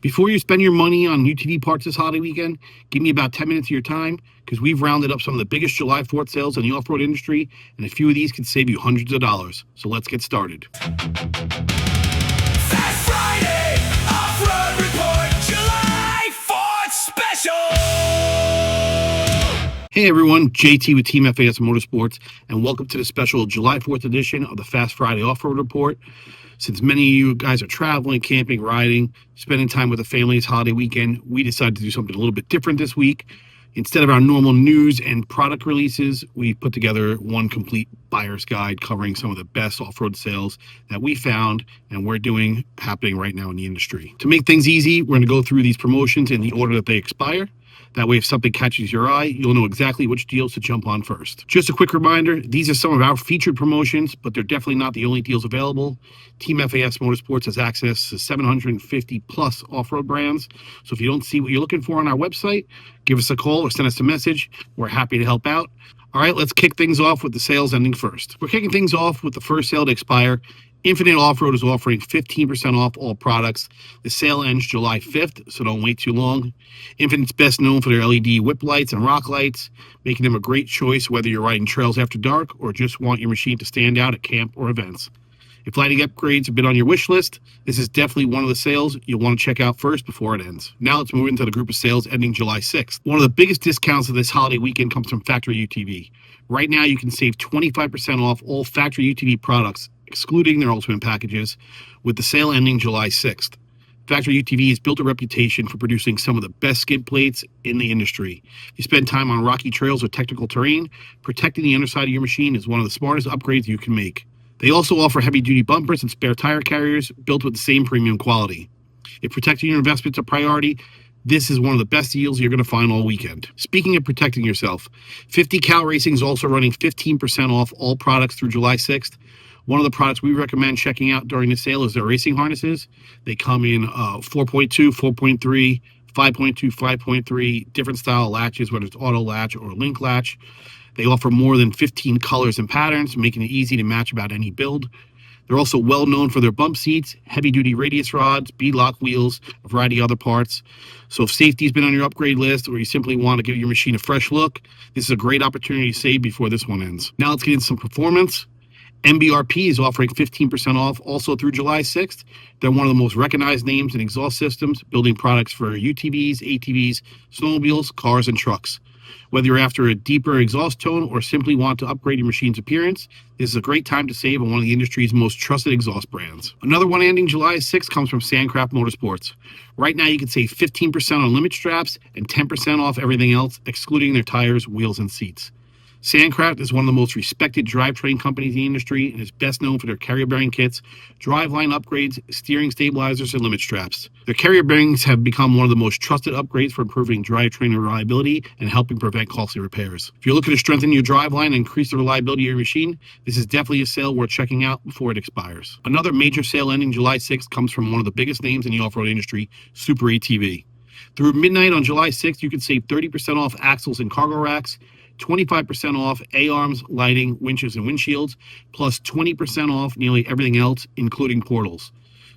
Before you spend your money on UTV parts this holiday weekend, give me about 10 minutes of your time because we've rounded up some of the biggest July 4th sales in the off-road industry, and a few of these could save you hundreds of dollars. So let's get started. Fast Friday Off-Road Report July 4th Special! Hey everyone, JT with Team MTS Motorsports, and welcome to the special July 4th edition of the Fast Friday Off-Road Report. Since many of you guys are traveling, camping, riding, spending time with the family this holiday weekend, we decided to do something a little bit different this week. Instead of our normal news and product releases, we put together one complete buyer's guide covering some of the best off-road sales that we found and we're doing happening right now in the industry. To make things easy, we're going to go through these promotions in the order that they expire. That way, if something catches your eye, you'll know exactly which deals to jump on first. Just a quick reminder, these are some of our featured promotions, but they're definitely not the only deals available. Team FAS Motorsports has access to 750 plus off-road brands. So if you don't see what you're looking for on our website, give us a call or send us a message. We're happy to help out. All right, let's kick things off with the sales ending first. We're kicking things off with the first sale to expire. Infinite Off-Road is offering 15% off all products. The sale ends July 5th, so don't wait too long. Infinite's best known for their LED whip lights and rock lights, making them a great choice whether you're riding trails after dark or just want your machine to stand out at camp or events. If lighting upgrades have been on your wish list, this is definitely one of the sales you'll want to check out first before it ends. Now let's move into the group of sales ending July 6th. One of the biggest discounts of this holiday weekend comes from Factory UTV. Right now you can save 25% off all Factory UTV products, excluding their ultimate packages, with the sale ending July 6th. Factory UTV has built a reputation for producing some of the best skid plates in the industry. If you spend time on rocky trails or technical terrain, protecting the underside of your machine is one of the smartest upgrades you can make. They also offer heavy-duty bumpers and spare tire carriers built with the same premium quality. If protecting your investment's a priority, this is one of the best deals you're going to find all weekend. Speaking of protecting yourself, 50 Cal Racing is also running 15% off all products through July 6th. One of the products we recommend checking out during the sale is their racing harnesses. They come in 4.2, 4.3, 5.2, 5.3, different style latches, whether it's auto latch or link latch. They offer more than 15 colors and patterns, making it easy to match about any build. They're also well known for their bump seats, heavy-duty radius rods, beadlock wheels, a variety of other parts. So if safety's been on your upgrade list or you simply want to give your machine a fresh look, this is a great opportunity to save before this one ends. Now let's get into some performance. MBRP is offering 15% off also through July 6th. They're one of the most recognized names in exhaust systems, building products for UTVs, ATVs, snowmobiles, cars, and trucks. Whether you're after a deeper exhaust tone or simply want to upgrade your machine's appearance, this is a great time to save on one of the industry's most trusted exhaust brands. Another one ending July 6th comes from Sandcraft Motorsports. Right now you can save 15% on limit straps and 10% off everything else, excluding their tires, wheels, and seats. Sandcraft is one of the most respected drivetrain companies in the industry and is best known for their carrier bearing kits, driveline upgrades, steering stabilizers, and limit straps. Their carrier bearings have become one of the most trusted upgrades for improving drivetrain reliability and helping prevent costly repairs. If you're looking to strengthen your driveline and increase the reliability of your machine, this is definitely a sale worth checking out before it expires. Another major sale ending July 6th comes from one of the biggest names in the off-road industry, SuperATV. Through midnight on July 6th, you can save 30% off axles and cargo racks, 25% off A-arms, lighting, winches, and windshields, plus 20% off nearly everything else, including portals.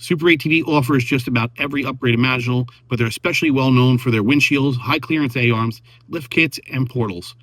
SuperATV offers just about every upgrade imaginable, but they're especially well known for their windshields, high-clearance A-arms, lift kits, and portals.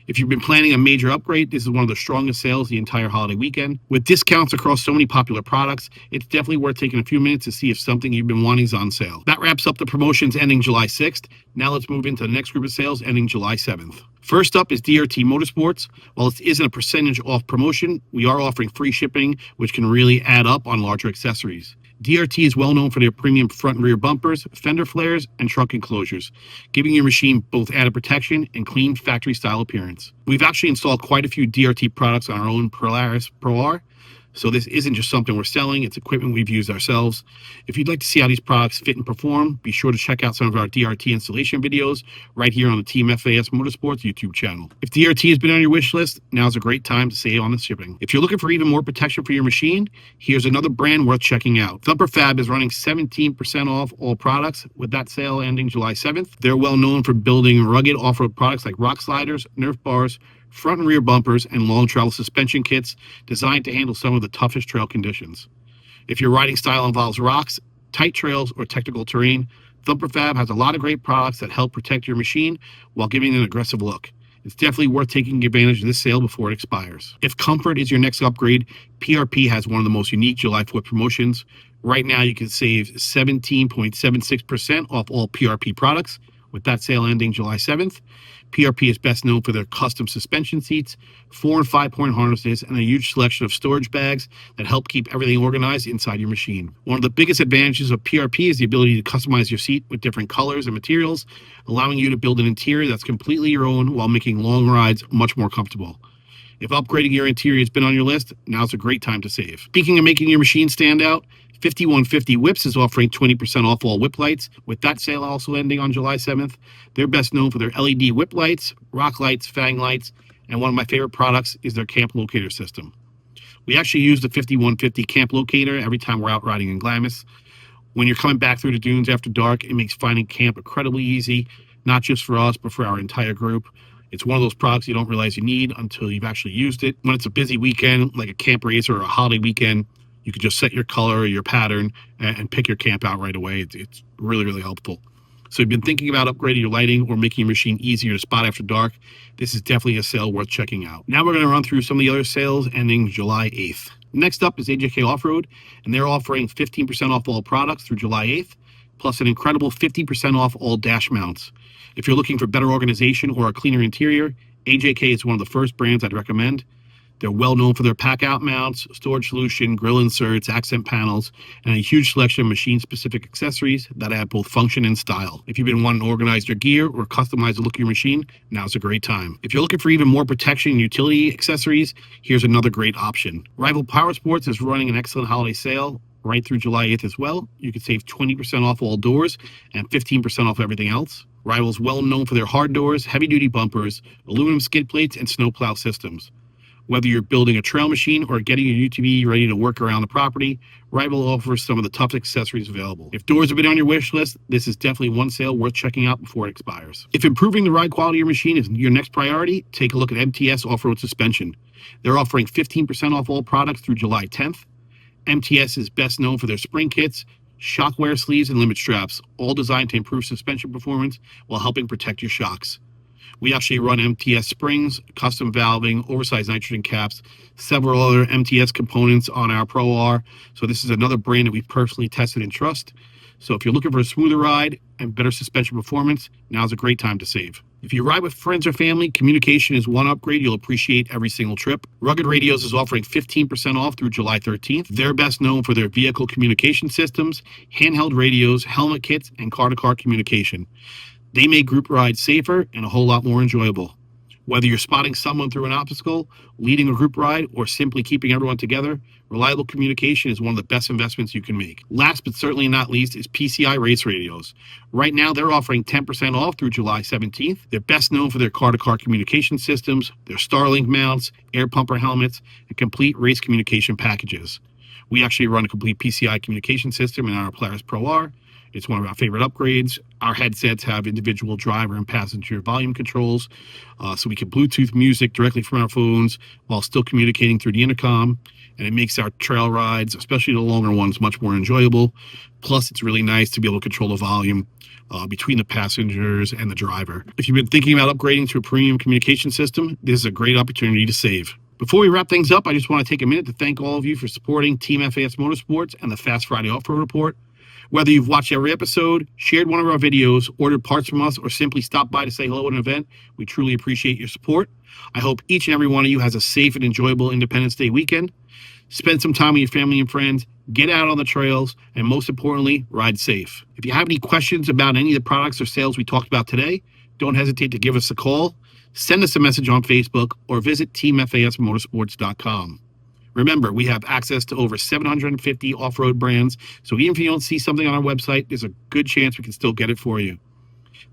If you've been planning a major upgrade, this is one of the strongest sales the entire holiday weekend. With discounts across so many popular products, it's definitely worth taking a few minutes to see if something you've been wanting is on sale. That wraps up the promotions ending July 6th. Now let's move into the next group of sales ending July 7th. First up is DRT Motorsports. While this isn't a percentage off promotion, we are offering free shipping, which can really add up on larger accessories. DRT is well known for their premium front and rear bumpers, fender flares, and trunk enclosures, giving your machine both added protection and clean factory-style appearance. We've actually installed quite a few DRT products on our own Polaris Pro R, so this isn't just something we're selling, it's equipment we've used ourselves. If you'd like to see how these products fit and perform, be sure to check out some of our DRT installation videos right here on the Team FAS Motorsports YouTube channel. If DRT has been on your wish list, now's a great time to save on the shipping. If you're looking for even more protection for your machine, here's another brand worth checking out. ThumperFab is running 17% off all products, with that sale ending July 7th. They're well known for building rugged off-road products like rock sliders, Nerf bars, front and rear bumpers, and long travel suspension kits designed to handle some of the toughest trail conditions. If your riding style involves rocks, tight trails, or technical terrain, ThumperFab has a lot of great products that help protect your machine while giving it an aggressive look. It's definitely worth taking advantage of this sale before it expires. If comfort is your next upgrade, PRP has one of the most unique July 4th promotions. Right now, you can save 17.76% off all PRP products, with that sale ending July 7th. PRP is best known for their custom suspension seats, 4- and 5-point harnesses, and a huge selection of storage bags that help keep everything organized inside your machine. One of the biggest advantages of PRP is the ability to customize your seat with different colors and materials, allowing you to build an interior that's completely your own while making long rides much more comfortable. If upgrading your interior has been on your list, now's a great time to save. Speaking of making your machine stand out, 5150 Whips is offering 20% off all whip lights, with that sale also ending on July 7th. They're best known for their LED whip lights, rock lights, fang lights, and one of my favorite products is their camp locator system. We actually use the 5150 camp locator every time we're out riding in Glamis. When you're coming back through the dunes after dark, it makes finding camp incredibly easy, not just for us, but for our entire group. It's one of those products you don't realize you need until you've actually used it. When it's a busy weekend, like a camp race or a holiday weekend, you can just set your color or your pattern and pick your camp out right away. It's really, really helpful. So if you've been thinking about upgrading your lighting or making your machine easier to spot after dark, this is definitely a sale worth checking out. Now we're going to run through some of the other sales ending July 8th. Next up is AJK Offroad, and they're offering 15% off all products through July 8th, plus an incredible 50% off all dash mounts. If you're looking for better organization or a cleaner interior, AJK is one of the first brands I'd recommend. They're well known for their pack-out mounts, storage solution, grill inserts, accent panels, and a huge selection of machine-specific accessories that add both function and style. If you've been wanting to organize your gear or customize the look of your machine, now's a great time. If you're looking for even more protection and utility accessories, here's another great option. Rival Powersports is running an excellent holiday sale right through July 8th as well. You can save 20% off all doors and 15% off everything else. Rival's well known for their hard doors, heavy-duty bumpers, aluminum skid plates, and snowplow systems. Whether you're building a trail machine or getting a UTV ready to work around the property, Rival offers some of the toughest accessories available. If doors have been on your wish list, this is definitely one sale worth checking out before it expires. If improving the ride quality of your machine is your next priority, take a look at MTS Offroad Suspension. They're offering 15% off all products through July 10th. MTS is best known for their spring kits, shock wear sleeves, and limit straps, all designed to improve suspension performance while helping protect your shocks. We actually run MTS springs, custom valving, oversized nitrogen caps, several other MTS components on our Pro R. So this is another brand that we've personally tested and trust. So if you're looking for a smoother ride and better suspension performance, now's a great time to save. If you ride with friends or family, communication is one upgrade you'll appreciate every single trip. Rugged Radios is offering 15% off through July 13th. They're best known for their vehicle communication systems, handheld radios, helmet kits, and car-to-car communication. They make group rides safer and a whole lot more enjoyable. Whether you're spotting someone through an obstacle, leading a group ride, or simply keeping everyone together, reliable communication is one of the best investments you can make. Last but certainly not least is PCI Race Radios. Right now, they're offering 10% off through July 17th. They're best known for their car-to-car communication systems, their Starlink mounts, air pumper helmets, and complete race communication packages. We actually run a complete PCI communication system in our Polaris Pro R. It's one of our favorite upgrades. Our headsets have individual driver and passenger volume controls, so we can Bluetooth music directly from our phones while still communicating through the intercom, and it makes our trail rides, especially the longer ones, much more enjoyable. Plus, it's really nice to be able to control the volume between the passengers and the driver. If you've been thinking about upgrading to a premium communication system, this is a great opportunity to save. Before we wrap things up, I just want to take a minute to thank all of you for supporting Team FAS Motorsports and the Fast Friday Off-Road Report. Whether you've watched every episode, shared one of our videos, ordered parts from us, or simply stopped by to say hello at an event, we truly appreciate your support. I hope each and every one of you has a safe and enjoyable Independence Day weekend. Spend some time with your family and friends, get out on the trails, and most importantly, ride safe. If you have any questions about any of the products or sales we talked about today, don't hesitate to give us a call, send us a message on Facebook, or visit teamfasmotorsports.com. Remember, we have access to over 750 off-road brands, so even if you don't see something on our website, there's a good chance we can still get it for you.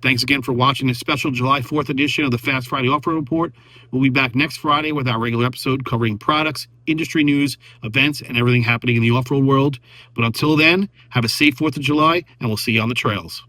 Thanks again for watching this special July 4th edition of the Fast Friday Off-Road Report. We'll be back next Friday with our regular episode covering products, industry news, events, and everything happening in the off-road world. But until then, have a safe 4th of July, and we'll see you on the trails.